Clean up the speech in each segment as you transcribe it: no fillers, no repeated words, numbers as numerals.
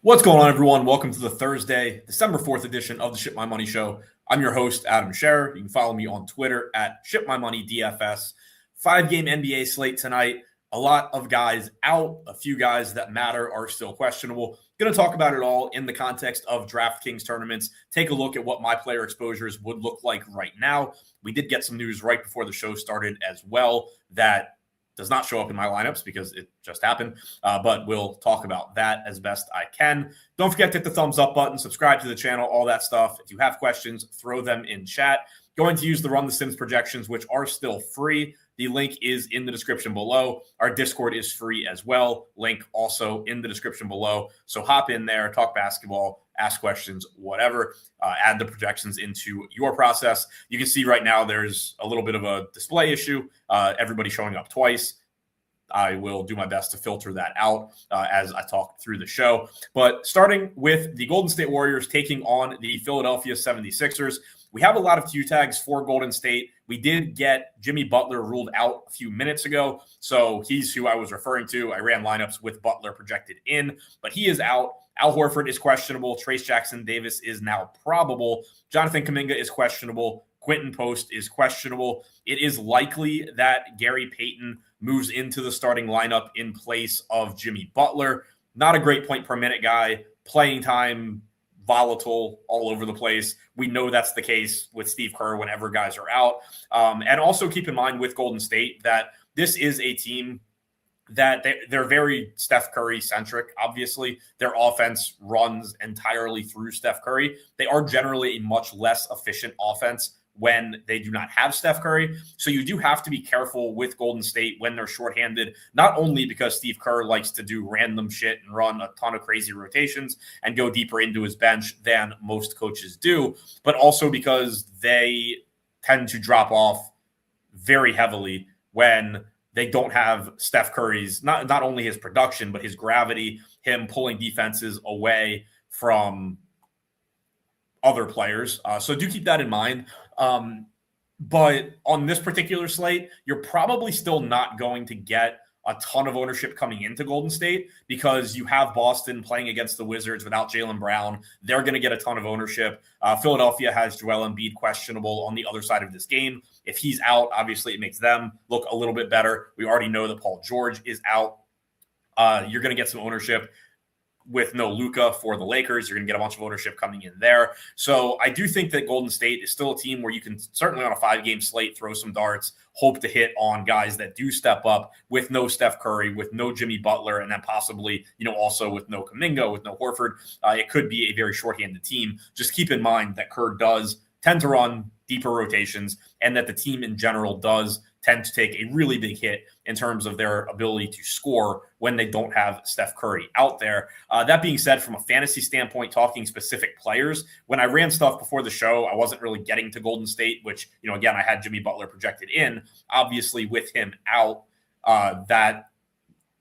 What's going on, everyone? Welcome to the Thursday, December 4th edition of the Ship My Money Show. I'm your host, Adam Scherer. You can follow me on Twitter at ShipMyMoney DFS. 5-game NBA slate tonight. A lot of guys out. A few guys that matter are still questionable. Going to talk about it all in the context of DraftKings tournaments. Take a look at what my player exposures would look like right now. We did get some news right before the show started as well that does not show up in my lineups because it just happened, but we'll talk about that as best I can. Don't forget to hit the thumbs up button, subscribe to the channel, all that stuff. If you have questions, throw them in chat. Going to use the Run the Sims projections, which are still free. The link is in the description below. Our Discord is free as well. Link also in the description below. So hop in there, talk basketball, ask questions, whatever. Add the projections into your process. You can see right now there's a little bit of a display issue. Everybody showing up twice. I will do my best to filter that out as I talk through the show. But starting with the Golden State Warriors taking on the Philadelphia 76ers, we have a lot of Q tags for Golden State. We did get Jimmy Butler ruled out a few minutes ago, so he's who I was referring to. I ran lineups with Butler projected in, but he is out. Al Horford is questionable. Trace Jackson-Davis is now probable. Jonathan Kuminga is questionable. Quentin Post is questionable. It is likely that Gary Payton moves into the starting lineup in place of Jimmy Butler. Not a great point per minute guy. Playing time, volatile, all over the place. We know that's the case with Steve Kerr whenever guys are out. And also keep in mind with Golden State that this is a team that they're very Steph Curry centric. Obviously, their offense runs entirely through Steph Curry. They are generally a much less efficient offense when they do not have Steph Curry. So you do have to be careful with Golden State when they're shorthanded, not only because Steve Kerr likes to do random shit and run a ton of crazy rotations and go deeper into his bench than most coaches do, but also because they tend to drop off very heavily when they don't have Steph Curry's, not only his production, but his gravity, him pulling defenses away from other players. So do keep that in mind. But on this particular slate, you're probably still not going to get a ton of ownership coming into Golden State because you have Boston playing against the Wizards without Jaylen Brown. They're going to get a ton of ownership. Philadelphia has Joel Embiid questionable on the other side of this game. If he's out, obviously it makes them look a little bit better. We already know that Paul George is out. You're going to get some ownership with no Luka for the Lakers. You're going to get a bunch of ownership coming in there. So I do think that Golden State is still a team where you can certainly on a 5-game slate throw some darts, hope to hit on guys that do step up with no Steph Curry, with no Jimmy Butler, and then possibly, also with no Kuminga, with no Horford. It could be a very shorthanded team. Just keep in mind that Kerr does tend to run deeper rotations and that the team in general does tend to take a really big hit in terms of their ability to score when they don't have Steph Curry out there. That being said, from a fantasy standpoint, talking specific players, when I ran stuff before the show, I wasn't really getting to Golden State, which, again, I had Jimmy Butler projected in. Obviously, with him out, that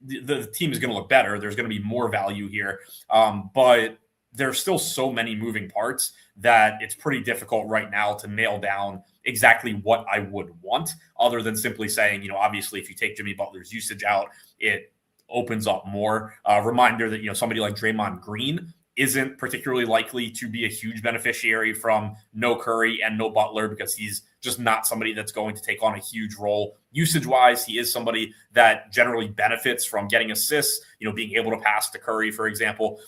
the team is going to look better. There's going to be more value here. But there's still so many moving parts that it's pretty difficult right now to nail down exactly what I would want, other than simply saying, obviously, if you take Jimmy Butler's usage out, it opens up more. Reminder that, somebody like Draymond Green isn't particularly likely to be a huge beneficiary from no Curry and no Butler because he's just not somebody that's going to take on a huge role. Usage-wise, he is somebody that generally benefits from getting assists, being able to pass to Curry, for example.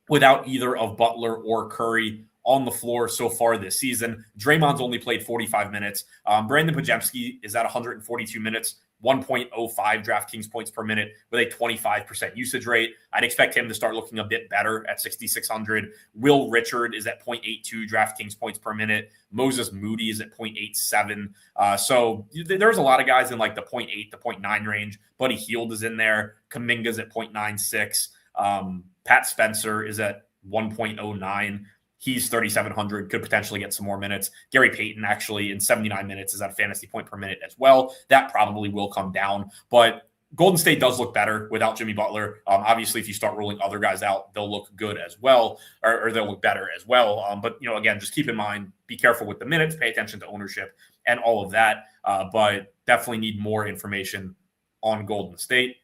Without either of Butler or Curry on the floor so far this season. Draymond's only played 45 minutes. Brandon Podziemski is at 142 minutes, 1.05 DraftKings points per minute with a 25% usage rate. I'd expect him to start looking a bit better at 6,600. Will Richard is at 0.82 DraftKings points per minute. Moses Moody is at 0.87. So there's a lot of guys in like the 0.8 to 0.9 range. Buddy Hield is in there. Kuminga's at 0.96. Pat Spencer is at 1.09. He's 3,700, could potentially get some more minutes. Gary Payton actually in 79 minutes is at a fantasy point per minute as well. That probably will come down, but Golden State does look better without Jimmy Butler. Obviously, if you start ruling other guys out, they'll look good as well, or they'll look better as well. But, again, just keep in mind, be careful with the minutes, pay attention to ownership and all of that. But definitely need more information on Golden State.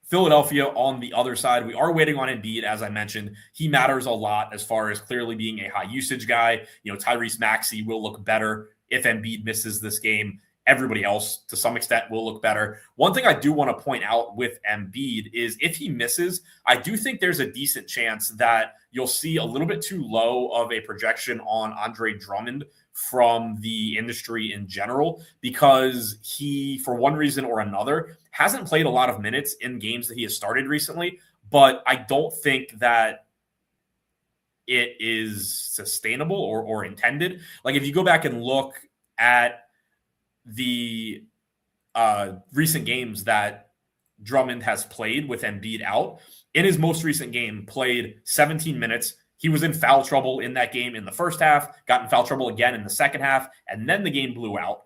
Philadelphia on the other side, we are waiting on Embiid, as I mentioned. He matters a lot as far as clearly being a high usage guy. Tyrese Maxey will look better if Embiid misses this game. Everybody else, to some extent, will look better. One thing I do want to point out with Embiid is if he misses, I do think there's a decent chance that you'll see a little bit too low of a projection on Andre Drummond from the industry in general, because he, for one reason or another, hasn't played a lot of minutes in games that he has started recently. But I don't think that it is sustainable or intended. Like, if you go back and look at the recent games that Drummond has played with Embiid out, in his most recent game, played 17 minutes. He was in foul trouble in that game in the first half, got in foul trouble again in the second half, and then the game blew out.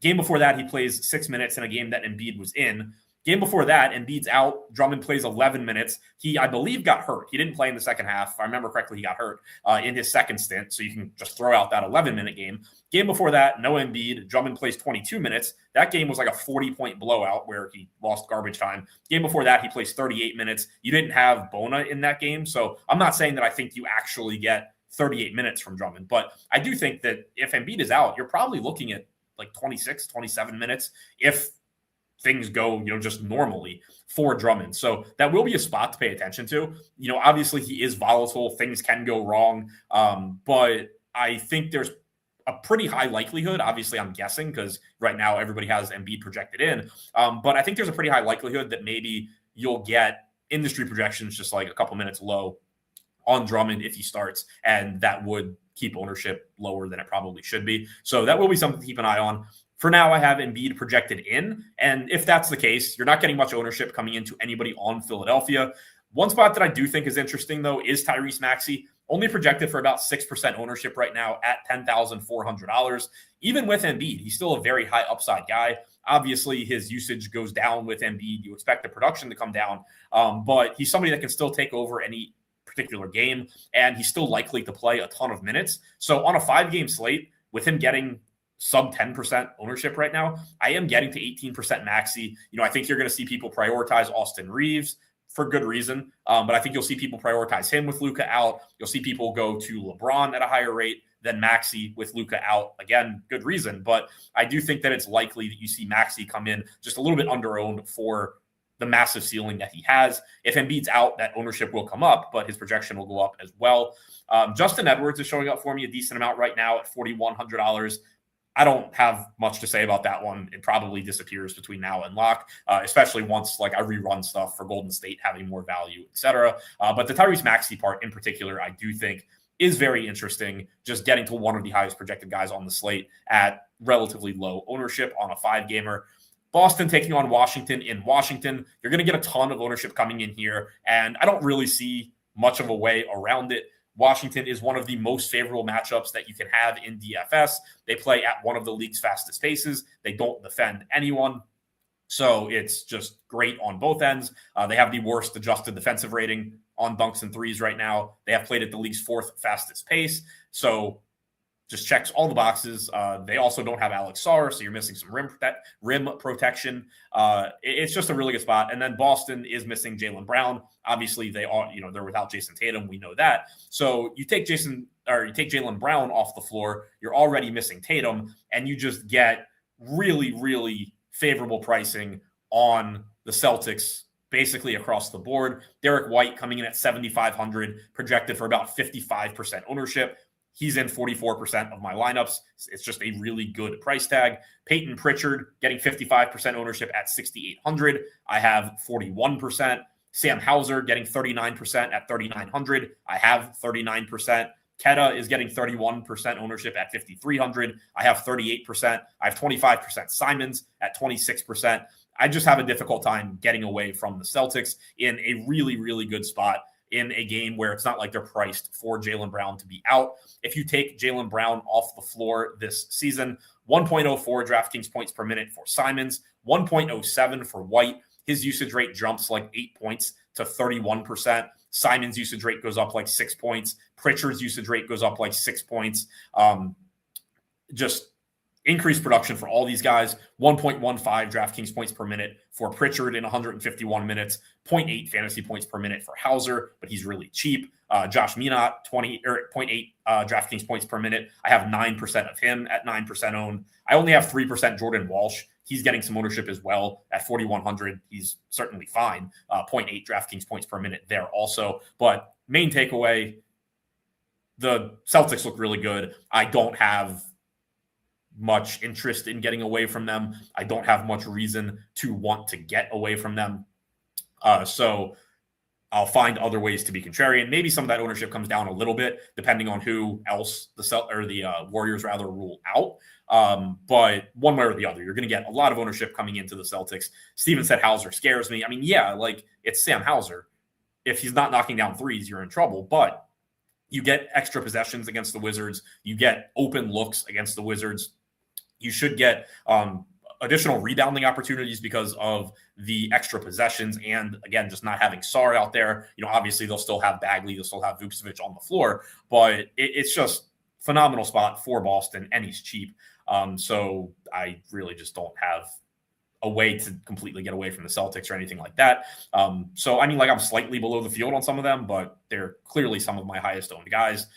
Game before that, he plays 6 minutes in a game that Embiid was in. Game before that, Embiid's out. Drummond plays 11 minutes. He, I believe, got hurt. He didn't play in the second half. If I remember correctly, he got hurt in his second stint, so you can just throw out that 11-minute game. Game before that, no Embiid. Drummond plays 22 minutes. That game was like a 40-point blowout where he lost garbage time. Game before that, he plays 38 minutes. You didn't have Bona in that game, so I'm not saying that I think you actually get 38 minutes from Drummond, but I do think that if Embiid is out, you're probably looking at like 26, 27 minutes if things go, just normally for Drummond. So that will be a spot to pay attention to. Obviously he is volatile. Things can go wrong. But I think there's a pretty high likelihood. Obviously I'm guessing because right now everybody has Embiid projected in. But I think there's a pretty high likelihood that maybe you'll get industry projections just like a couple minutes low on Drummond if he starts, and that would keep ownership lower than it probably should be. So that will be something to keep an eye on. For now, I have Embiid projected in, and if that's the case, you're not getting much ownership coming into anybody on Philadelphia. One spot that I do think is interesting, though, is Tyrese Maxey, only projected for about 6% ownership right now at $10,400. Even with Embiid, he's still a very high upside guy. Obviously, his usage goes down with Embiid. You expect the production to come down, but he's somebody that can still take over any particular game, and he's still likely to play a ton of minutes. So on a 5-game slate, with him getting sub 10% ownership right now, I am getting to 18% Maxey. I think you're going to see people prioritize Austin Reeves for good reason. But I think you'll see people prioritize him with Luka out. You'll see people go to LeBron at a higher rate than Maxey with Luka out. Again, good reason. But I do think that it's likely that you see Maxey come in just a little bit under-owned for the massive ceiling that he has. If Embiid's out, that ownership will come up, but his projection will go up as well. Justin Edwards is showing up for me a decent amount right now at $4,100. I don't have much to say about that one. It probably disappears between now and lock, especially once I rerun stuff for Golden State having more value, etc. But the Tyrese Maxey part in particular, I do think is very interesting, just getting to one of the highest projected guys on the slate at relatively low ownership on a 5-gamer. Boston taking on Washington in Washington. You're going to get a ton of ownership coming in here, and I don't really see much of a way around it. Washington is one of the most favorable matchups that you can have in DFS. They play at one of the league's fastest paces. They don't defend anyone. So it's just great on both ends. They have the worst adjusted defensive rating on dunks and threes right now. They have played at the league's 4th fastest pace. So just checks all the boxes. They also don't have Alex Sarr, so you're missing some rim protection. It's just a really good spot. And then Boston is missing Jaylen Brown. Obviously, they're without Jason Tatum. We know that. So you take Jaylen Brown off the floor. You're already missing Tatum, and you just get really, really favorable pricing on the Celtics basically across the board. Derek White coming in at $7,500, projected for about 55% ownership. He's in 44% of my lineups. It's just a really good price tag. Peyton Pritchard getting 55% ownership at $6,800. I have 41%. Sam Hauser getting 39% at $3,900. I have 39%. Keta is getting 31% ownership at $5,300. I have 38%. I have 25% Simons at 26%. I just have a difficult time getting away from the Celtics in a really, really good spot in a game where it's not like they're priced for Jaylen Brown to be out. If you take Jaylen Brown off the floor this season, 1.04 DraftKings points per minute for Simons, 1.07 for White. His usage rate jumps like 8 points to 31%. Simons' usage rate goes up like 6 points. Pritchard's usage rate goes up like 6 points. Just increased production for all these guys. 1.15 DraftKings points per minute for Pritchard in 151 minutes, 0.8 fantasy points per minute for Hauser, but he's really cheap. Josh Minot, 0.8 DraftKings points per minute. I have 9% of him at 9% owned. I only have 3% Jordan Walsh. He's getting some ownership as well at 4,100. He's certainly fine. 0.8 DraftKings points per minute there also. But main takeaway, the Celtics look really good. I don't have much interest in getting away from them. I don't have much reason to want to get away from them. So I'll find other ways to be contrarian. Maybe some of that ownership comes down a little bit, depending on who else the Warriors rather rule out. But one way or the other, you're going to get a lot of ownership coming into the Celtics. Steven said Hauser scares me. I mean, yeah, like it's Sam Hauser. If he's not knocking down threes, you're in trouble. But you get extra possessions against the Wizards. You get open looks against the Wizards. You should get additional rebounding opportunities because of the extra possessions and, again, just not having Sarr out there. Obviously they'll still have Bagley, they'll still have Vucevic on the floor, but it's just phenomenal spot for Boston, and he's cheap. So I really just don't have a way to completely get away from the Celtics or anything like that. So, I mean, like I'm slightly below the field on some of them, but they're clearly some of my highest owned guys.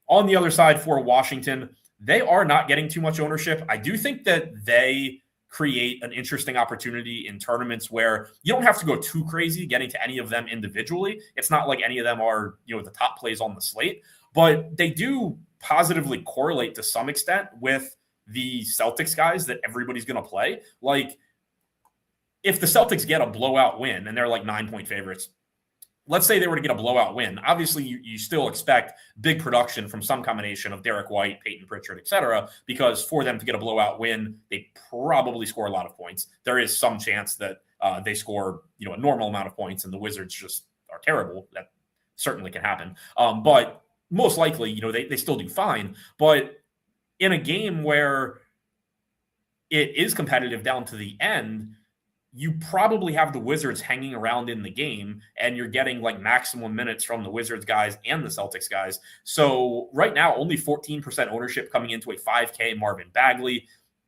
On the other side for Washington, they are not getting too much ownership. I do think that they create an interesting opportunity in tournaments where you don't have to go too crazy getting to any of them individually. It's not like any of them are, the top plays on the slate, but they do positively correlate to some extent with the Celtics guys that everybody's going to play. Like if the Celtics get a blowout win and they're like 9-point favorites, let's say they were to get a blowout win. Obviously, you still expect big production from some combination of Derek White, Peyton Pritchard, et cetera, because for them to get a blowout win, they probably score a lot of points. There is some chance that they score, a normal amount of points and the Wizards just are terrible. That certainly can happen. But most likely, they still do fine. But in a game where it is competitive down to the end, you probably have the Wizards hanging around in the game and you're getting like maximum minutes from the Wizards guys and the Celtics guys. So right now, only 14% ownership coming into a 5K Marvin Bagley,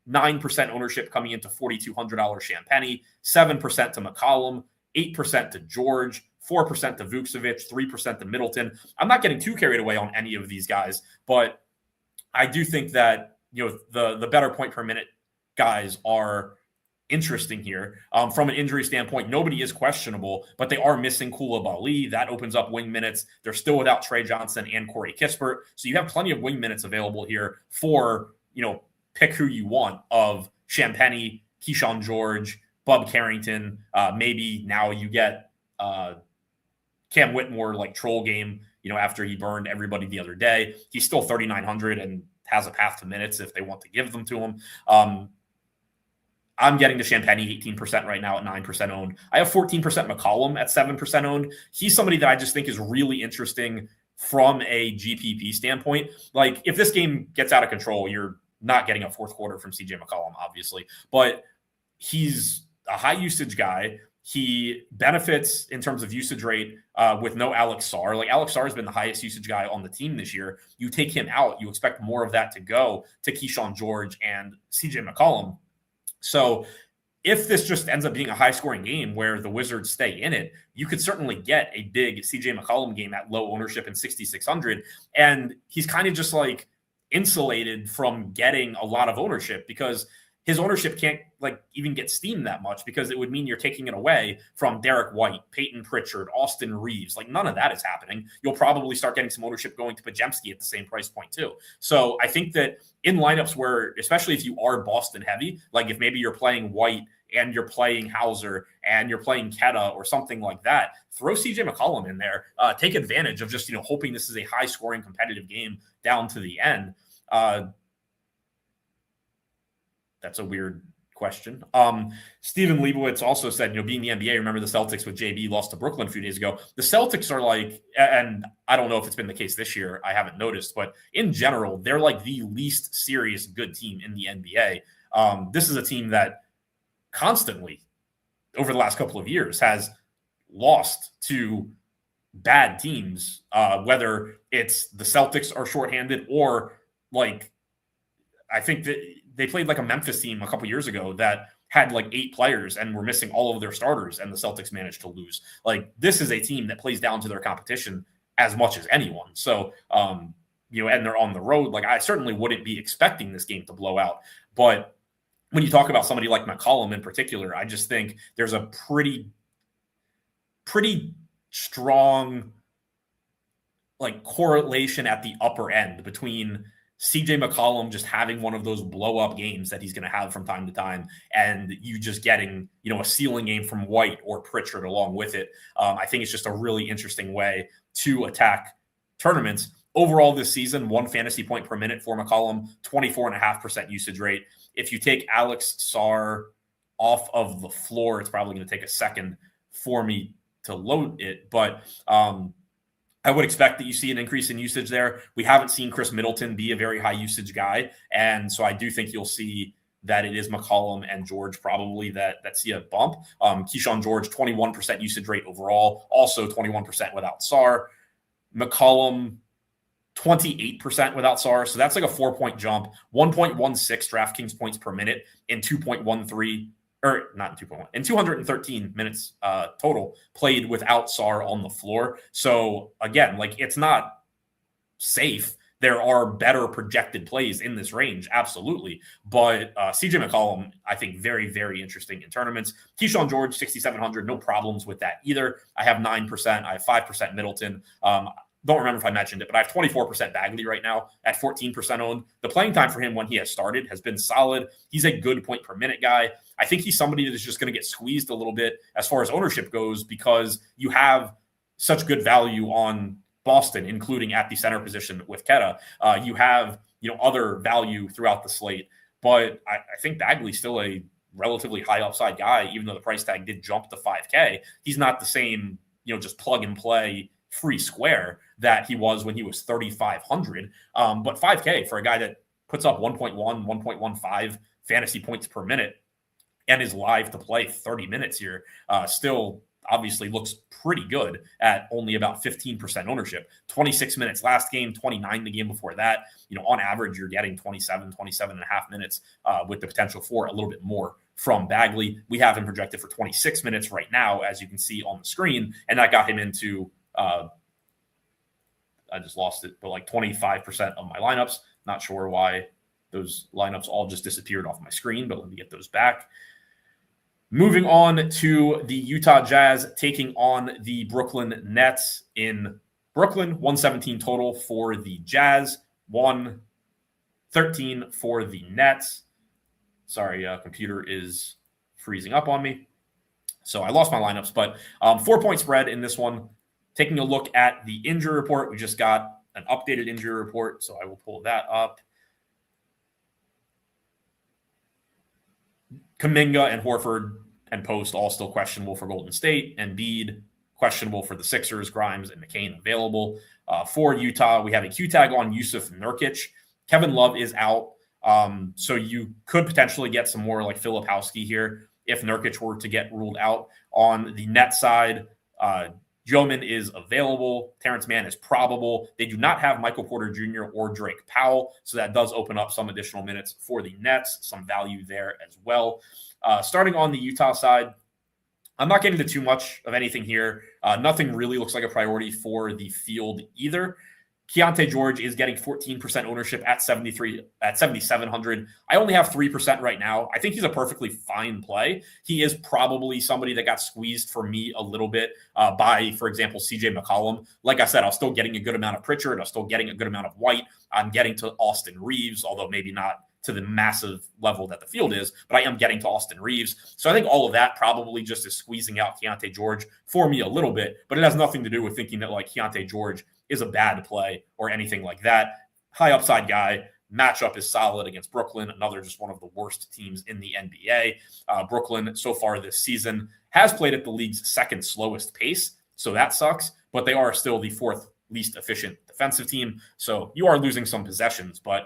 9% ownership coming into $4,200 Champagny, 7% to McCollum, 8% to George, 4% to Vucevic, 3% to Middleton. I'm not getting too carried away on any of these guys, but I do think that, the better point per minute guys are interesting here. From an injury standpoint, nobody is questionable, but they are missing Koulibaly. That opens up wing minutes. They're still without Trey Johnson and Corey Kispert. So you have plenty of wing minutes available here for, pick who you want of Champagny, Keyshawn George, Bub Carrington. Maybe now you get Cam Whitmore like troll game, after he burned everybody the other day. He's still 3,900 and has a path to minutes if they want to give them to him. I'm getting to Champagny 18% right now at 9% owned. I have 14% McCollum at 7% owned. He's somebody that I just think is really interesting from a GPP standpoint. Like if this game gets out of control, you're not getting a fourth quarter from CJ McCollum, obviously, but he's a high usage guy. He benefits in terms of usage rate with no Alex Sarr. Like Alex Sarr has been the highest usage guy on the team this year. You take him out, you expect more of that to go to Keyshawn George and CJ McCollum. So if this just ends up being a high-scoring game where the Wizards stay in it, you could certainly get a big CJ McCollum game at low ownership in 6,600. And he's kind of just like insulated from getting a lot of ownership because his ownership can't like even get steamed that much because it would mean you're taking it away from Derek White, Peyton Pritchard, Austin Reeves. Like none of that is happening. You'll probably start getting some ownership going to Podziemski at the same price point too. So I think that in lineups where, especially if you are Boston heavy, like if maybe you're playing White and you're playing Hauser and you're playing Keta or something like that, throw CJ McCollum in there. Take advantage of just, hoping this is a high scoring competitive game down to the end. That's a weird question. Steven Leibowitz also said, being the NBA, remember the Celtics with JB lost to Brooklyn a few days ago. The Celtics are like, and I don't know if it's been the case this year, I haven't noticed, but in general, they're like the least serious good team in the NBA. This is a team that constantly over the last couple of years has lost to bad teams, whether it's the Celtics are shorthanded or like, I think that they played like a Memphis team a couple years ago that had like 8 players and were missing all of their starters, and the Celtics managed to lose. Like, this is a team that plays down to their competition as much as anyone. So, and they're on the road. Like, I certainly wouldn't be expecting this game to blow out. But when you talk about somebody like McCollum in particular, I just think there's a pretty strong like correlation at the upper end between CJ McCollum just having one of those blow up games that he's going to have from time to time, and you just getting, a ceiling game from White or Pritchard along with it. I think it's just a really interesting way to attack tournaments. Overall this season, 1 fantasy point per minute for McCollum, 24.5% usage rate. If you take Alex Sarr off of the floor, it's probably going to take a second for me to load it, but I would expect that you see an increase in usage there. We haven't seen Chris Middleton be a very high usage guy, and so I do think you'll see that it is McCollum and George probably that see a bump. Keyshawn George, 21% usage rate overall, also 21% without Sarr. McCollum, 28% without Sarr, so that's like a 4-point jump. 1.16 DraftKings points per minute in 2.13. Or not in 2.1, in 213 minutes total played without Sarr on the floor. So again, like, it's not safe. There are better projected plays in this range, absolutely. But CJ McCollum, I think, very, very interesting in tournaments. Keyshawn George, 6,700, no problems with that either. I have 9%. I have 5% Middleton. Don't remember if I mentioned it, but I have 24% Bagley right now at 14% owned. The playing time for him when he has started has been solid. He's a good point per minute guy. I think he's somebody that is just going to get squeezed a little bit as far as ownership goes because you have such good value on Boston, including at the center position with Keta. You have, other value throughout the slate, but I think Bagley's still a relatively high upside guy, even though the price tag did jump to $5K. He's not the same, just plug and play free square that he was when he was 3,500. But $5K for a guy that puts up 1.1, 1.15 fantasy points per minute and is live to play 30 minutes here, still obviously looks pretty good at only about 15% ownership. 26 minutes last game, 29 the game before that. On average, you're getting 27 and a half minutes with the potential for a little bit more from Bagley. We have him projected for 26 minutes right now, as you can see on the screen, and that got him into I just lost it, but like 25% of my lineups. Not sure why those lineups all just disappeared off my screen, but let me get those back. Moving on to the Utah Jazz taking on the Brooklyn Nets in Brooklyn. 117 total for the Jazz, 113 for the Nets. Sorry, computer is freezing up on me. So I lost my lineups, but 4-point spread in this one. Taking a look at the injury report, we just got an updated injury report, so I will pull that up. Kuminga and Horford and Post all still questionable for Golden State. Embiid questionable for the Sixers. Grimes and McCain available. For Utah, we have a Q tag on Yusuf Nurkic. Kevin Love is out, so you could potentially get some more like Filipowski here if Nurkic were to get ruled out. On the net side, Joman is available. Terrence Mann is probable. They do not have Michael Porter Jr. or Drake Powell, so that does open up some additional minutes for the Nets, some value there as well. Starting on the Utah side, I'm not getting to too much of anything here. Nothing really looks like a priority for the field either. Keontae George is getting 14% ownership at 7,700. I only have 3% right now. I think he's a perfectly fine play. He is probably somebody that got squeezed for me a little bit by, for example, CJ McCollum. Like I said, I'm still getting a good amount of Pritchard. I'm still getting a good amount of White. I'm getting to Austin Reeves, although maybe not to the massive level that the field is, but I am getting to Austin Reeves. So I think all of that probably just is squeezing out Keontae George for me a little bit, but it has nothing to do with thinking that like Keontae George is a bad play or anything like that. High upside guy. Matchup is solid against Brooklyn, another just one of the worst teams in the NBA. Brooklyn so far this season has played at the league's second slowest pace, so that sucks, but they are still the fourth least efficient defensive team. So you are losing some possessions, but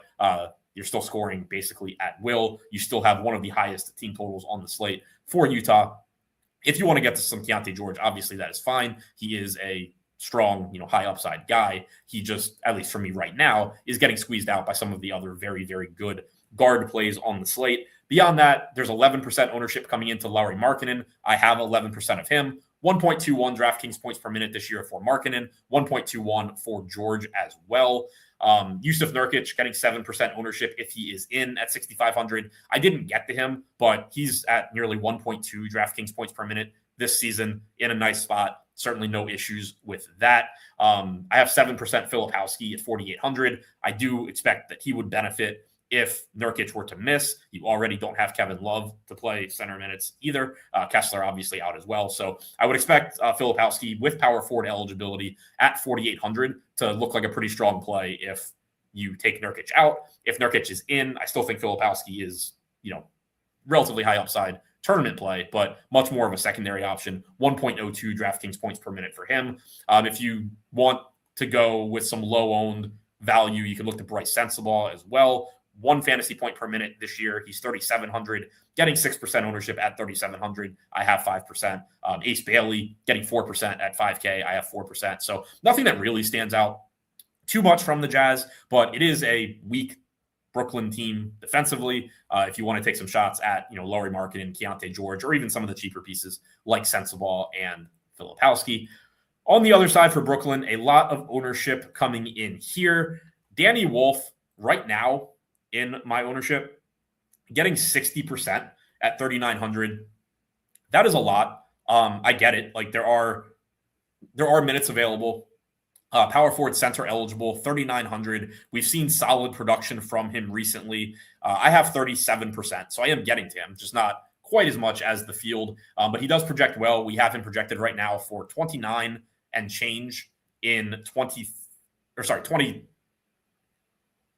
you're still scoring basically at will. You still have one of the highest team totals on the slate for Utah. If you want to get to some Keontae George, obviously that is fine. He is a strong, high upside guy. He just, at least for me right now, is getting squeezed out by some of the other very, very good guard plays on the slate. Beyond that, there's 11% ownership coming into Lauri Markkanen. I have 11% of him. 1.21 DraftKings points per minute this year for Markkanen, 1.21 for George as well. Yusuf Nurkic getting 7% ownership if he is in at 6,500. I didn't get to him, but he's at nearly 1.2 DraftKings points per minute this season in a nice spot. Certainly no issues with that. I have 7% Filipowski at 4,800. I do expect that he would benefit if Nurkic were to miss. You already don't have Kevin Love to play center minutes either. Kessler obviously out as well. So I would expect Filipowski with power forward eligibility at 4,800 to look like a pretty strong play if you take Nurkic out. If Nurkic is in, I still think Filipowski is, relatively high upside tournament play, but much more of a secondary option. 1.02 DraftKings points per minute for him. If you want to go with some low-owned value, you can look to Bryce Sensabaugh as well. 1 fantasy point per minute this year. He's 3,700, getting 6% ownership at 3,700. I have 5%. Ace Bailey getting 4% at 5K. I have 4%. So nothing that really stands out too much from the Jazz, but it is a weak Brooklyn team defensively. If you want to take some shots at, Lauri Markkanen, Keontae George, or even some of the cheaper pieces like Sensabaugh and Filipowski. On the other side for Brooklyn, a lot of ownership coming in here. Danny Wolf right now, in my ownership, getting 60% at 3,900. That is a lot. I get it. Like there are minutes available. Power forward center eligible, 3,900. We've seen solid production from him recently. I have 37%, so I am getting to him, just not quite as much as the field. But he does project well. We have him projected right now for 29 and change in 20.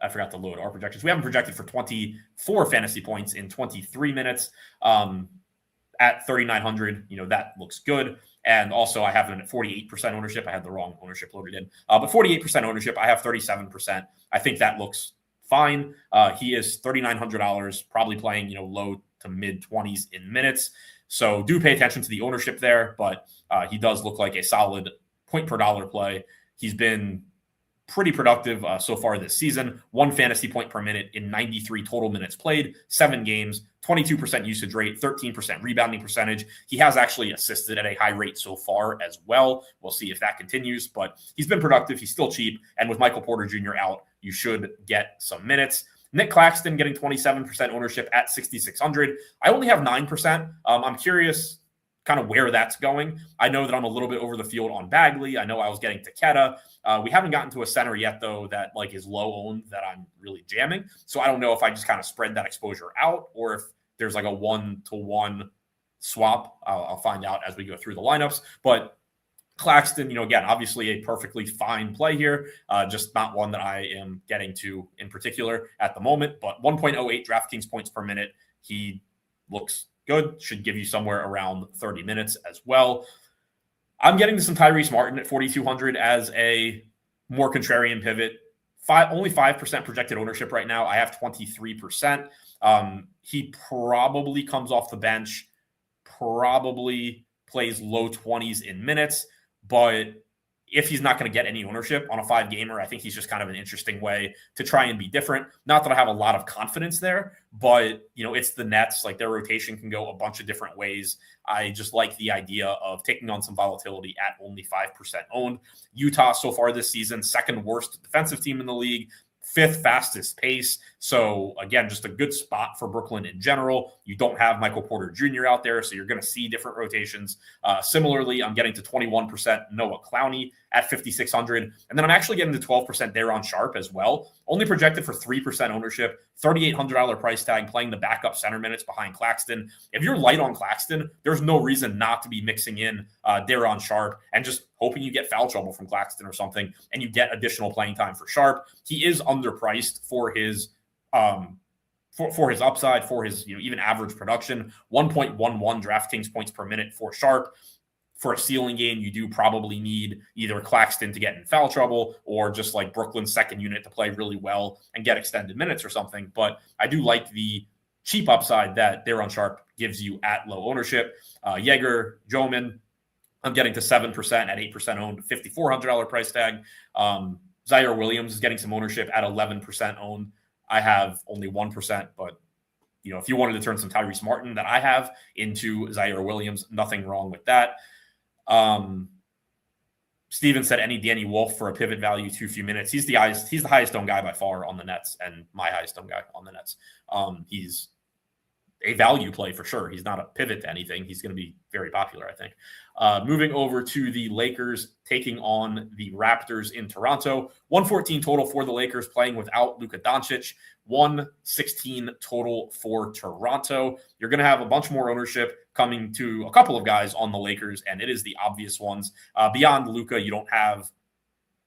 I forgot to load our projections. We have him projected for 24 fantasy points in 23 minutes at 3,900. That looks good. And also I have him at 48% ownership. I had the wrong ownership loaded in. But 48% ownership, I have 37%. I think that looks fine. He is $3,900, probably playing, low to mid 20s in minutes. So do pay attention to the ownership there, but he does look like a solid point per dollar play. He's been pretty productive so far this season. 1 fantasy point per minute in 93 total minutes played, 7 games, 22% usage rate, 13% rebounding percentage. He has actually assisted at a high rate so far as well. We'll see if that continues, but he's been productive. He's still cheap. And with Michael Porter Jr. out, you should get some minutes. Nick Claxton getting 27% ownership at 6,600. I only have 9%. I'm curious kind of where that's going. I know that I'm a little bit over the field on Bagley. I know I was getting Takeda. We haven't gotten to a center yet, though, that is low owned that I'm really jamming. So I don't know if I just kind of spread that exposure out or if there's like a 1-to-1 swap. I'll find out as we go through the lineups. But Claxton, again, obviously a perfectly fine play here, just not one that I am getting to in particular at the moment. But 1.08 DraftKings points per minute. He looks good. Should give you somewhere around 30 minutes as well. I'm getting to some Tyrese Martin at 4,200 as a more contrarian pivot. Only 5% projected ownership right now. I have 23%. He probably comes off the bench, probably plays low 20s in minutes, but if he's not going to get any ownership on a 5-gamer, I think he's just kind of an interesting way to try and be different. Not that I have a lot of confidence there, but it's the Nets. Like their rotation can go a bunch of different ways. I just like the idea of taking on some volatility at only 5% owned. Utah so far this season, second worst defensive team in the league, 5th fastest pace. So again, just a good spot for Brooklyn in general. You don't have Michael Porter Jr. out there, so you're going to see different rotations. Similarly, I'm getting to 21% Noah Clowney at 5,600. And then I'm actually getting to 12% Daron Sharp as well. Only projected for 3% ownership, $3,800 price tag, playing the backup center minutes behind Claxton. If you're light on Claxton, there's no reason not to be mixing in Daron Sharp and just hoping you get foul trouble from Claxton or something and you get additional playing time for Sharp. He is underpriced for his for his upside, for his even average production. 1.11 DraftKings points per minute for Sharp. For a ceiling game, you do probably need either Claxton to get in foul trouble or just like Brooklyn's second unit to play really well and get extended minutes or something. But I do like the cheap upside that Daron Sharp gives you at low ownership. Jaeger, Joman, I'm getting to 7% at 8% owned, $5,400 price tag. Zaire Williams is getting some ownership at 11% owned. I have only 1%, but if you wanted to turn some Tyrese Martin that I have into Zaire Williams, nothing wrong with that. Steven said any Danny Wolf for a pivot value too few minutes. He's the highest owned guy by far on the Nets, and my highest owned guy on the Nets. He's a value play for sure. He's not a pivot to anything. He's going to be very popular, I think. Moving over to the Lakers taking on the Raptors in Toronto. 114 total for the Lakers playing without Luka Doncic. 116 total for Toronto. You're going to have a bunch more ownership coming to a couple of guys on the Lakers, and it is the obvious ones. Beyond Luka, you don't have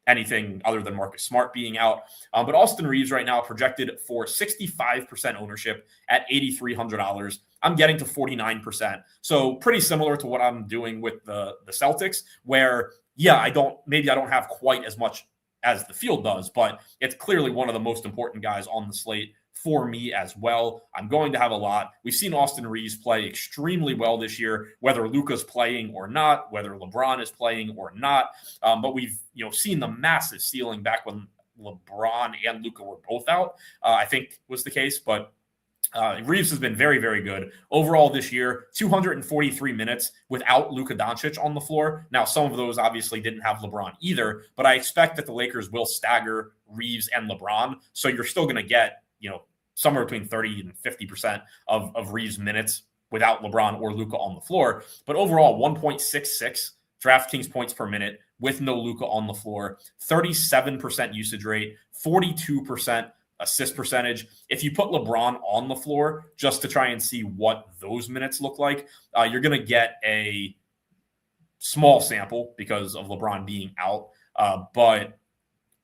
anything other than Marcus Smart being out. But Austin Reeves right now projected for 65% ownership at $8,300. I'm getting to 49%. So pretty similar to what I'm doing with the Celtics, where, I don't have quite as much as the field does, but it's clearly one of the most important guys on the slate for me as well. I'm going to have a lot. We've seen Austin Reeves play extremely well this year, whether Luka's playing or not, whether LeBron is playing or not. But we've seen the massive ceiling back when LeBron and Luka were both out, I think was the case. But Reeves has been very, very good overall this year. 243 minutes without Luka Doncic on the floor. Now, some of those obviously didn't have LeBron either, but I expect that the Lakers will stagger Reeves and LeBron. So you're still going to get, somewhere between 30 and 50% of Reeves minutes without LeBron or Luka on the floor. But overall, 1.66 DraftKings points per minute with no Luka on the floor, 37% usage rate, 42% assist percentage. If you put LeBron on the floor just to try and see what those minutes look like, you're going to get a small sample because of LeBron being out. But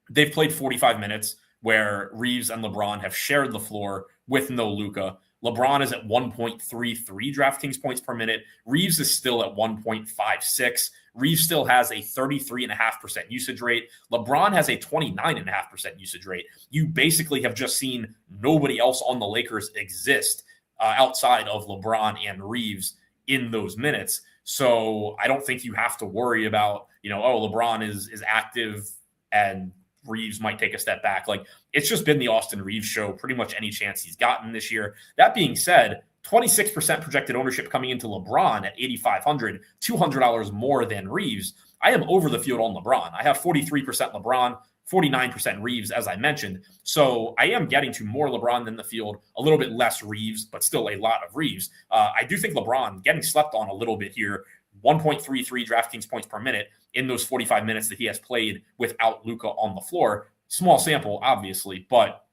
they've played 45 minutes where Reeves and LeBron have shared the floor with no Luka. LeBron is at 1.33 DraftKings points per minute. Reeves is still at 1.56. Reeves still has a 33.5% usage rate. LeBron has a 29.5% usage rate. You basically have just seen nobody else on the Lakers exist outside of LeBron and Reeves in those minutes. So I don't think you have to worry about, LeBron is active and Reeves might take a step back. Like, it's just been the Austin Reeves show pretty much any chance he's gotten this year. That being said, 26% projected ownership coming into LeBron at $8,500, $200 more than Reeves. I am over the field on LeBron. I have 43% LeBron, 49% Reeves, as I mentioned. So I am getting to more LeBron than the field, a little bit less Reeves, but still a lot of Reeves. I do think LeBron getting slept on a little bit here. 1.33 DraftKings points per minute in those 45 minutes that he has played without Luka on the floor. Small sample, obviously, but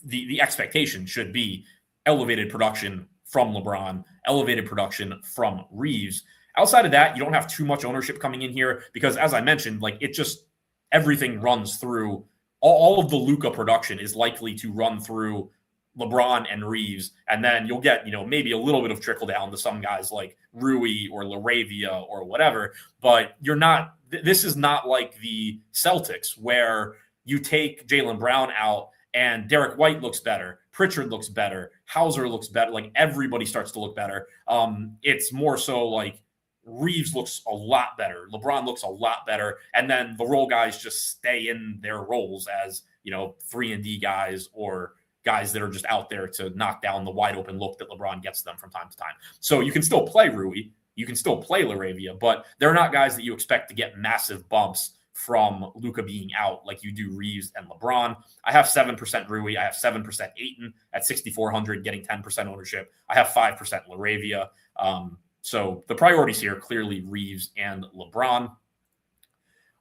the expectation should be elevated production from LeBron, elevated production from Reeves. Outside of that, you don't have too much ownership coming in here because, as I mentioned, everything runs through. All of the Luka production is likely to run through LeBron and Reeves, and then you'll get, maybe a little bit of trickle down to some guys like Rui or LaRavia or whatever, but this is not like the Celtics where you take Jaylen Brown out and Derek White looks better, Pritchard looks better, Hauser looks better, like everybody starts to look better. It's more so like Reeves looks a lot better, LeBron looks a lot better, and then the role guys just stay in their roles as, 3-and-D guys or guys that are just out there to knock down the wide open look that LeBron gets them from time to time. So you can still play Rui, you can still play LaRavia, but they're not guys that you expect to get massive bumps from Luka being out like you do Reeves and LeBron. I have 7% Rui, I have 7% Ayton at 6,400, getting 10% ownership. I have 5% LaRavia. So the priorities here, clearly Reeves and LeBron.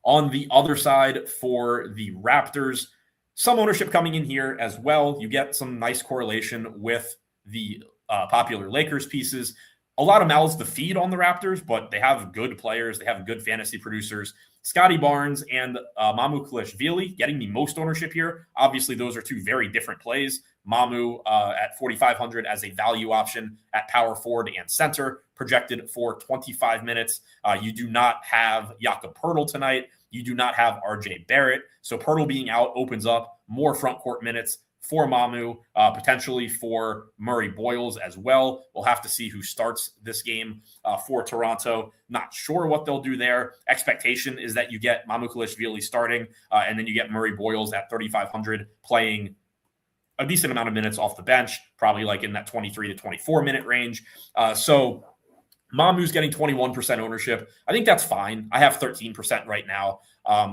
On the other side for the Raptors, some ownership coming in here as well. You get some nice correlation with the popular Lakers pieces. A lot of mouths to feed on the Raptors, but they have good players. They have good fantasy producers. Scotty Barnes and Mamu getting the most ownership here. Obviously, those are two very different plays. Mamu at 4,500 as a value option at power forward and center, projected for 25 minutes. You do not have Jakob Poeltl tonight. You do not have RJ Barrett. So Poeltl being out opens up more front court minutes for Mamu, potentially for Murray Boyles as well. We'll have to see who starts this game for Toronto. Not sure what they'll do there. Expectation is that you get Mamu starting, and then you get Murray Boyles at 3,500 playing a decent amount of minutes off the bench, probably like in that 23 to 24 minute range. So Mamu's getting 21% ownership. I think that's fine. I have 13% right now,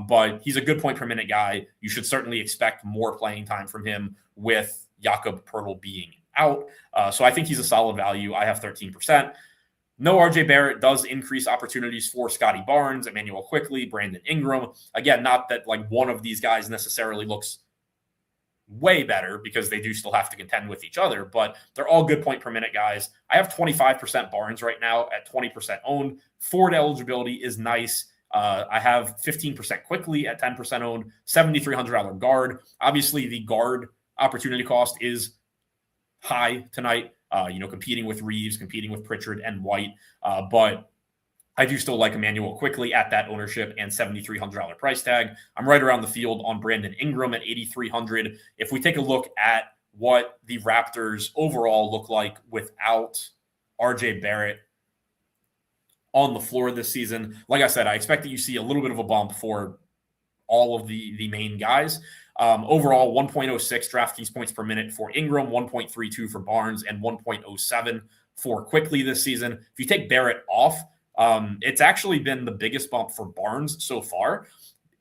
but he's a good point per minute guy. You should certainly expect more playing time from him with Jakob Poeltl being out. So I think he's a solid value. I have 13%. No RJ Barrett does increase opportunities for Scotty Barnes, Emmanuel Quickley, Brandon Ingram. Again, not that like one of these guys necessarily looks way better because they do still have to contend with each other, but they're all good point per minute guys. I have 25% Barnes right now at 20% owned. Forward eligibility is nice. I have 15% Quickly at 10% owned, $7,300 guard. Obviously, the guard opportunity cost is high tonight, competing with Reeves, competing with Pritchard and White. But I do still like Emmanuel Quickley at that ownership and $7,300 price tag. I'm right around the field on Brandon Ingram at $8,300. If we take a look at what the Raptors overall look like without RJ Barrett on the floor this season, like I said, I expect that you see a little bit of a bump for all of the main guys. Overall, 1.06 DraftKings points per minute for Ingram, 1.32 for Barnes, and 1.07 for Quickley this season. If you take Barrett off, it's actually been the biggest bump for Barnes so far.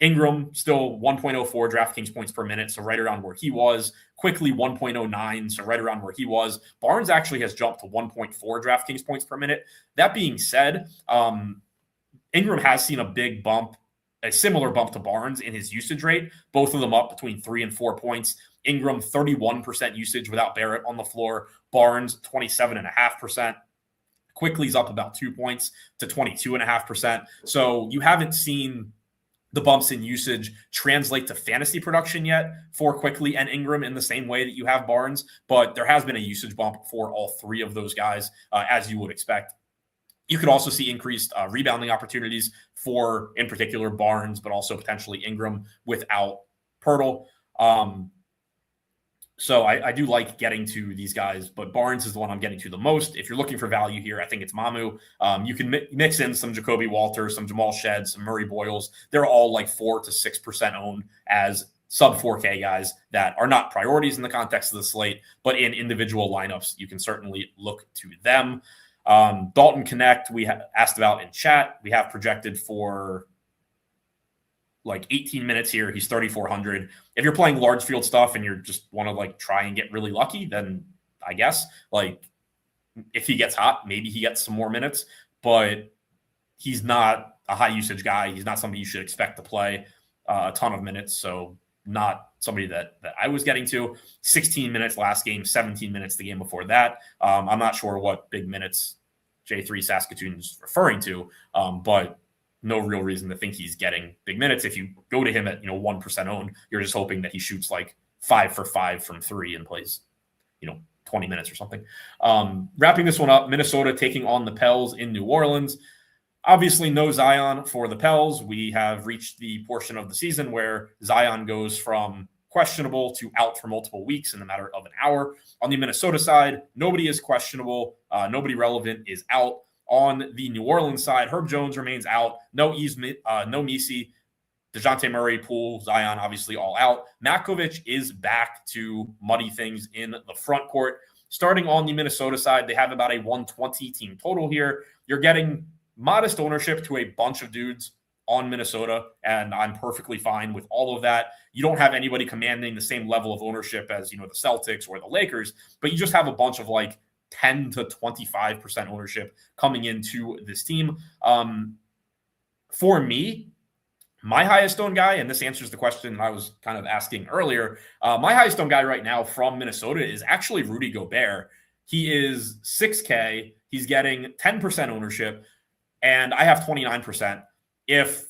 Ingram still 1.04 DraftKings points per minute, so right around where he was. Quickley 1.09, so right around where he was. Barnes actually has jumped to 1.4 DraftKings points per minute. That being said, Ingram has seen a similar bump to Barnes in his usage rate, both of them up between 3 and 4 points. Ingram 31% usage without Barrett on the floor. Barnes 27.5%. Quickley's up about 2 points to 22.5%. So you haven't seen the bumps in usage translate to fantasy production yet for Quickley and Ingram in the same way that you have Barnes, but there has been a usage bump for all three of those guys, as you would expect. You could also see increased rebounding opportunities for, in particular, Barnes, but also potentially Ingram without Poeltl. So I do like getting to these guys, but Barnes is the one I'm getting to the most. If you're looking for value here, I think it's Mamu. You can mix in some Jacoby Walters, some Jamal Shedd, some Murray Boyles. They're all like 4 to 6% owned as sub 4K guys that are not priorities in the context of the slate, but in individual lineups, you can certainly look to them. Dalton Connect, we asked about in chat. We have projected for like 18 minutes here. He's 3,400. If you're playing large field stuff and you're just want to like try and get really lucky, then I guess like if he gets hot, maybe he gets some more minutes, but he's not a high usage guy. He's not somebody you should expect to play a ton of minutes. So not somebody that I was getting to. 16 minutes last game, 17 minutes the game before that. I'm not sure what big minutes J3 Saskatoon's referring to, but no real reason to think he's getting big minutes. If you go to him at 1% owned, you're just hoping that he shoots like 5 for 5 from 3 and plays 20 minutes or something. Wrapping this one up, Minnesota taking on the Pels in New Orleans. Obviously, no Zion for the Pels. We have reached the portion of the season where Zion goes from questionable to out for multiple weeks in a matter of an hour. On the Minnesota side, nobody is questionable. Nobody relevant is out. On the New Orleans side, Herb Jones remains out. No Misi, DeJounte Murray, Poole, Zion, obviously all out. Matkovic is back to muddy things in the front court. Starting on the Minnesota side, they have about a 120 team total here. You're getting modest ownership to a bunch of dudes on Minnesota, and I'm perfectly fine with all of that. You don't have anybody commanding the same level of ownership as the Celtics or the Lakers, but you just have a bunch of like 10 to 25% ownership coming into this team. For me, my highest owned guy, and this answers the question I was kind of asking earlier, my highest owned guy right now from Minnesota is actually Rudy Gobert. He is 6K. He's getting 10% ownership, and I have 29%. If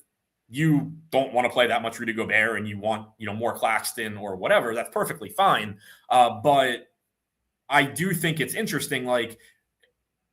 you don't want to play that much Rudy Gobert and you want, more Claxton or whatever, that's perfectly fine. But I do think it's interesting, like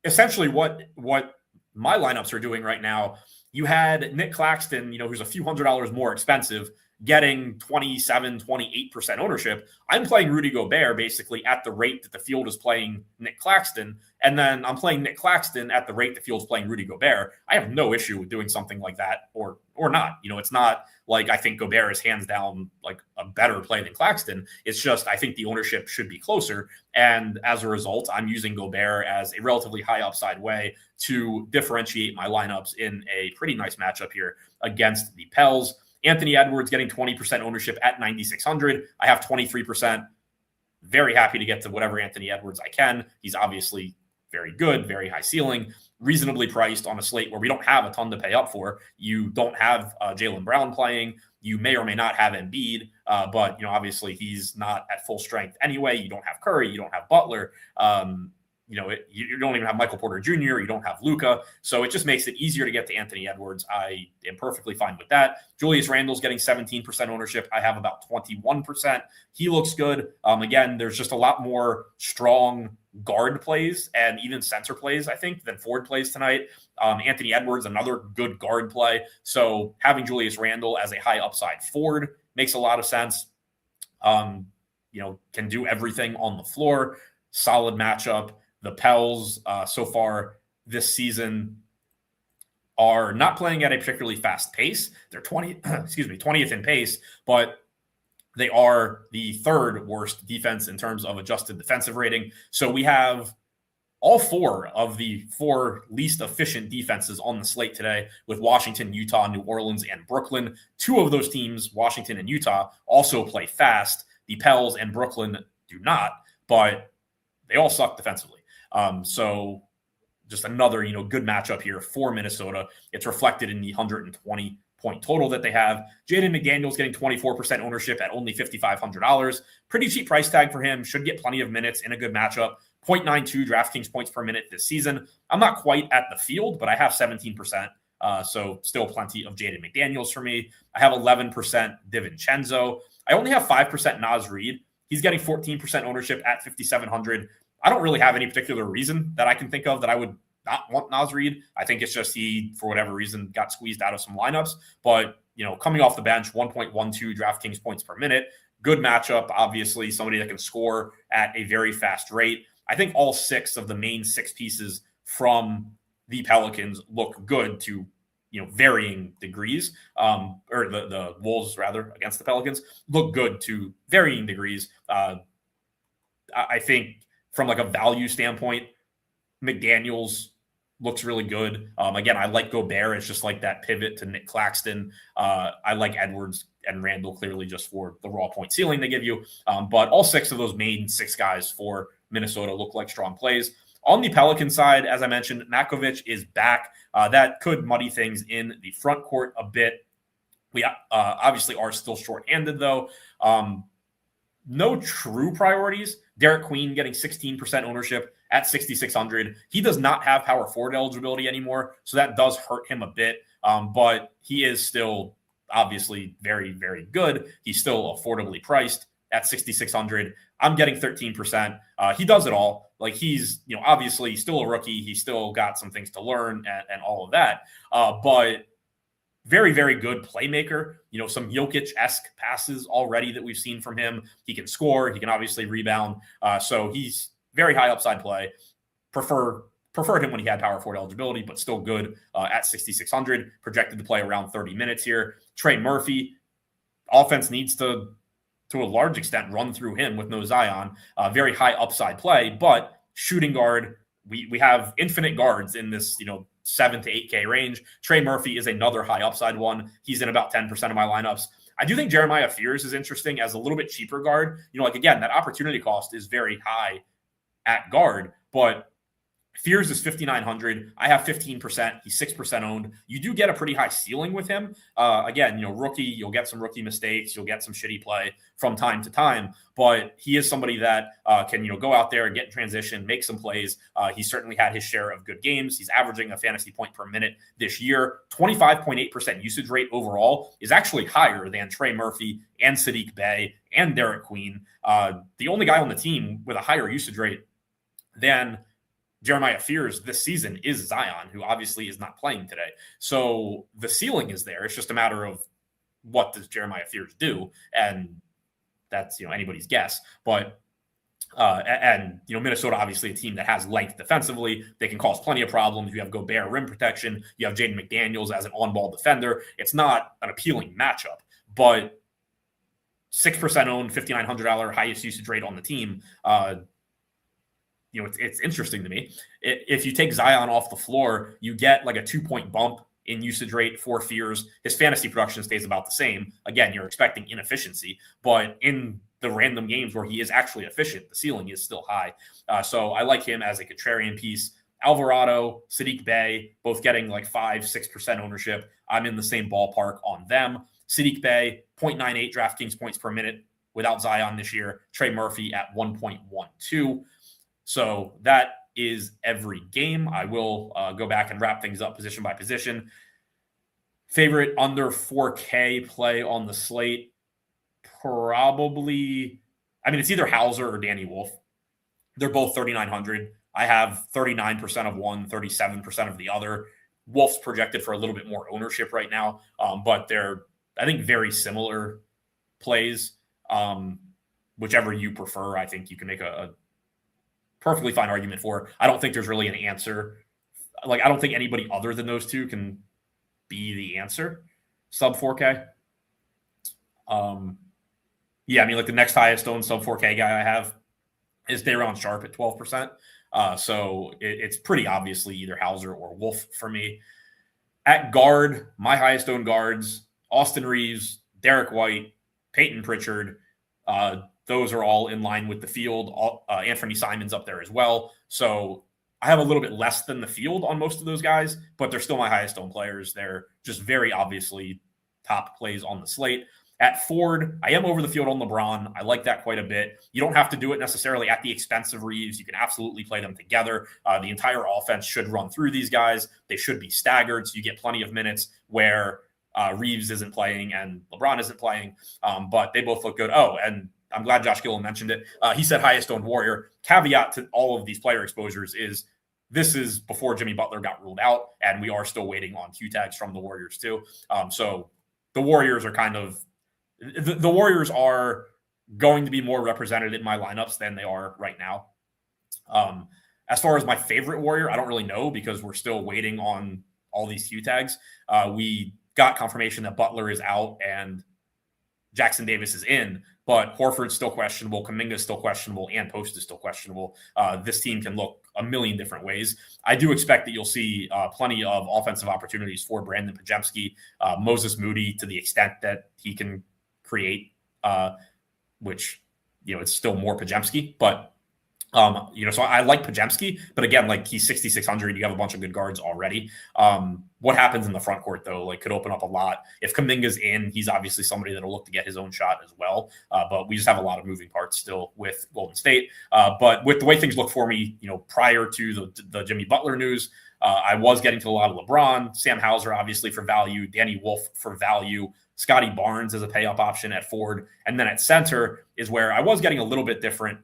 essentially what my lineups are doing right now. You had Nick Claxton, who's a few $100s more expensive, getting 27, 28% ownership, I'm playing Rudy Gobert basically at the rate that the field is playing Nick Claxton. And then I'm playing Nick Claxton at the rate the field's playing Rudy Gobert. I have no issue with doing something like that or not. It's not like I think Gobert is hands down like a better play than Claxton. It's just I think the ownership should be closer. And as a result, I'm using Gobert as a relatively high upside way to differentiate my lineups in a pretty nice matchup here against the Pels. Anthony Edwards getting 20% ownership at 9,600. I have 23%. Very happy to get to whatever Anthony Edwards I can. He's obviously very good, very high ceiling, reasonably priced on a slate where we don't have a ton to pay up for. You don't have Jaylen Brown playing. You may or may not have Embiid, but obviously he's not at full strength anyway. You don't have Curry. You don't have Butler. You don't even have Michael Porter Jr. You don't have Luka. So it just makes it easier to get to Anthony Edwards. I am perfectly fine with that. Julius Randle's getting 17% ownership. I have about 21%. He looks good. Again, there's just a lot more strong guard plays and even center plays, I think, than forward plays tonight. Anthony Edwards, another good guard play. So having Julius Randle as a high upside forward makes a lot of sense. Can do everything on the floor. Solid matchup. The Pels so far this season are not playing at a particularly fast pace. They're 20th in pace, but they are the third worst defense in terms of adjusted defensive rating. So we have all four of the four least efficient defenses on the slate today with Washington, Utah, New Orleans, and Brooklyn. Two of those teams, Washington and Utah, also play fast. The Pels and Brooklyn do not, but they all suck defensively. So just another, good matchup here for Minnesota. It's reflected in the 120 point total that they have. Jaden McDaniels getting 24% ownership at only $5,500. Pretty cheap price tag for him. Should get plenty of minutes in a good matchup. 0.92 DraftKings points per minute this season. I'm not quite at the field, but I have 17%. So still plenty of Jaden McDaniels for me. I have 11% DiVincenzo. I only have 5% Naz Reid. He's getting 14% ownership at $5,700. I don't really have any particular reason that I can think of that I would not want Naz Reid. I think it's just he, for whatever reason, got squeezed out of some lineups. But, coming off the bench, 1.12 DraftKings points per minute. Good matchup, obviously, somebody that can score at a very fast rate. I think all six of the main six pieces from the Pelicans look good to, varying degrees, or the Wolves, rather, against the Pelicans look good to varying degrees. I think from like a value standpoint, McDaniels looks really good. Again, I like Gobert. It's just like that pivot to Nick Claxton. I like Edwards and Randle clearly just for the raw point ceiling they give you. But all six of those main six guys for Minnesota look like strong plays. On the Pelican side, as I mentioned, Makovic is back. That could muddy things in the front court a bit. We obviously are still shorthanded, though. No true priorities. Derek Queen getting 16% ownership at 6,600. He does not have power forward eligibility anymore, so that does hurt him a bit. But he is still obviously very, very good. He's still affordably priced at 6,600. I'm getting 13%. He does it all. Like he's, obviously still a rookie. He's still got some things to learn and all of that. But very, very good playmaker. Some Jokic-esque passes already that we've seen from him. He can score. He can obviously rebound. So he's very high upside play. Preferred him when he had power forward eligibility, but still good at 6,600. Projected to play around 30 minutes here. Trey Murphy, offense needs to a large extent, run through him with no Zion. Very high upside play, but shooting guard, we have infinite guards in this, 7 to 8K range. Trey Murphy is another high upside one. He's in about 10% of my lineups. I do think Jeremiah Fears is interesting as a little bit cheaper guard. Again, that opportunity cost is very high at guard, but Fears is 5,900. I have 15%. He's 6% owned. You do get a pretty high ceiling with him. Again, rookie, you'll get some rookie mistakes. You'll get some shitty play from time to time, but he is somebody that can, go out there and get in transition, make some plays. He certainly had his share of good games. He's averaging a fantasy point per minute this year. 25.8% usage rate overall is actually higher than Trey Murphy and Sadiq Bey and Derek Queen. The only guy on the team with a higher usage rate than Jeremiah Fears this season is Zion, who obviously is not playing today. So the ceiling is there. It's just a matter of what does Jeremiah Fears do? And that's, anybody's guess. But Minnesota, obviously a team that has length defensively. They can cause plenty of problems. You have Gobert rim protection. You have Jaden McDaniels as an on-ball defender. It's not an appealing matchup, but 6% owned, $5,900 highest usage rate on the team. It's interesting to me. If you take Zion off the floor, you get like a 2-point bump in usage rate for Fears. His fantasy production stays about the same. Again, you're expecting inefficiency, but in the random games where he is actually efficient, the ceiling is still high. So I like him as a contrarian piece. Alvarado, Saddiq Bey, both getting like 5-6% ownership. I'm in the same ballpark on them. Saddiq Bey, 0.98 DraftKings points per minute without Zion this year. Trey Murphy at 1.12. So that is every game. I will go back and wrap things up position by position. Favorite under 4K play on the slate? Probably, it's either Hauser or Danny Wolf. They're both 3,900. I have 39% of one, 37% of the other. Wolf's projected for a little bit more ownership right now, but they're, I think, very similar plays. Whichever you prefer, I think you can make a perfectly fine argument for. I don't think there's really an answer. Like, I don't think anybody other than those two can be the answer. Sub 4K. The next highest owned sub 4K guy I have is Day'Ron Sharpe at 12%. So it's pretty obviously either Hauser or Wolf for me. At guard, my highest owned guards, Austin Reeves, Derek White, Peyton Pritchard. Those are all in line with the field. Anthony Simon's up there as well. So I have a little bit less than the field on most of those guys, but they're still my highest owned players. They're just very obviously top plays on the slate. At Ford, I am over the field on LeBron. I like that quite a bit. You don't have to do it necessarily at the expense of Reeves. You can absolutely play them together. The entire offense should run through these guys. They should be staggered, so you get plenty of minutes where Reeves isn't playing and LeBron isn't playing, but they both look good. Oh, and I'm glad Josh Gillen mentioned it. He said highest owned Warrior. Caveat to all of these player exposures is this is before Jimmy Butler got ruled out, and we are still waiting on Q tags from the Warriors too. So the Warriors are kind of the Warriors are going to be more represented in my lineups than they are right now. As far as my favorite Warrior, I don't really know because we're still waiting on all these Q tags. We got confirmation that Butler is out and Jackson Davis is in, but Horford's still questionable, Kuminga's still questionable, and Post is still questionable. This team can look a million different ways. I do expect that you'll see plenty of offensive opportunities for Brandon Podziemski, Moses Moody to the extent that he can create, which, it's still more Podziemski, but so I like Podziemski, but again, like he's 6,600. You have a bunch of good guards already. What happens in the front court though, could open up a lot. If Kuminga's in, he's obviously somebody that'll look to get his own shot as well. But we just have a lot of moving parts still with Golden State. But with the way things look for me, prior to the Jimmy Butler news, I was getting to a lot of LeBron, Sam Hauser, obviously for value, Danny Wolf for value, Scotty Barnes as a pay up option at Ford. And then at center is where I was getting a little bit different.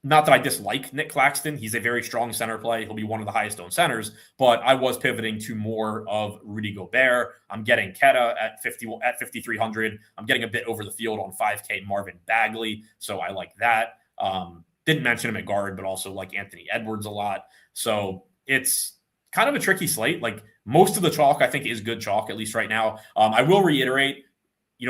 Not that I dislike Nick Claxton. He's a very strong center play. He'll be one of the highest owned centers, but I was pivoting to more of Rudy Gobert. I'm getting Keta at 5,300. I'm getting a bit over the field on 5K Marvin Bagley. So I like that. Didn't mention him at guard, but also like Anthony Edwards a lot. So it's kind of a tricky slate. Like most of the chalk, I think, is good chalk, at least right now. I will reiterate,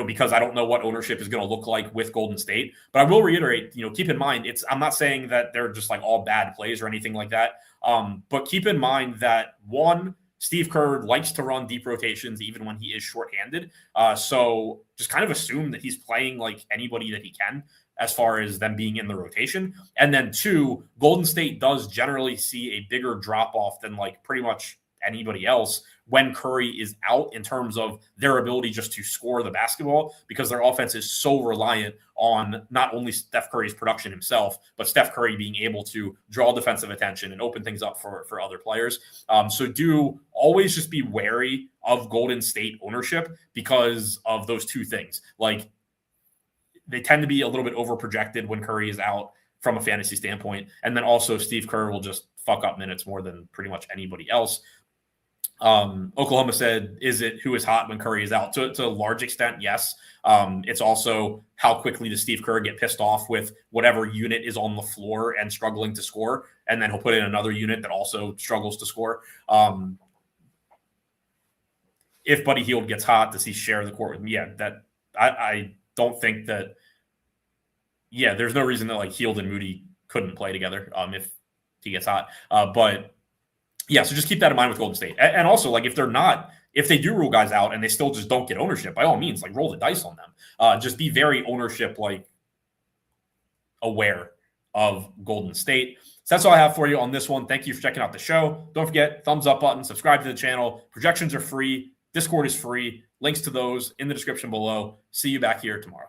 because I don't know what ownership is going to look like with Golden State. But I will reiterate, keep in mind, I'm not saying that they're just like all bad plays or anything like that. But keep in mind that one, Steve Kerr likes to run deep rotations even when he is shorthanded. So just kind of assume that he's playing like anybody that he can as far as them being in the rotation. And then two, Golden State does generally see a bigger drop off than like pretty much anybody else when Curry is out in terms of their ability just to score the basketball, because their offense is so reliant on not only Steph Curry's production himself, but Steph Curry being able to draw defensive attention and open things up for other players. So do always just be wary of Golden State ownership because of those two things. Like they tend to be a little bit over projected when Curry is out from a fantasy standpoint. And then also Steve Kerr will just fuck up minutes more than pretty much anybody else. Oklahoma said, is it who is hot when Curry is out? To a large extent, yes. It's also how quickly does Steve Kerr get pissed off with whatever unit is on the floor and struggling to score, and then he'll put in another unit that also struggles to score. If Buddy Hield gets hot, does he share the court with me? Yeah, that I don't think that. Yeah, there's no reason that like Hield and Moody couldn't play together if he gets hot. But yeah, so just keep that in mind with Golden State. And also, like, if they do rule guys out and they still just don't get ownership, by all means, like, roll the dice on them. Just be very ownership, like, aware of Golden State. So that's all I have for you on this one. Thank you for checking out the show. Don't forget, thumbs up button, subscribe to the channel. Projections are free. Discord is free. Links to those in the description below. See you back here tomorrow.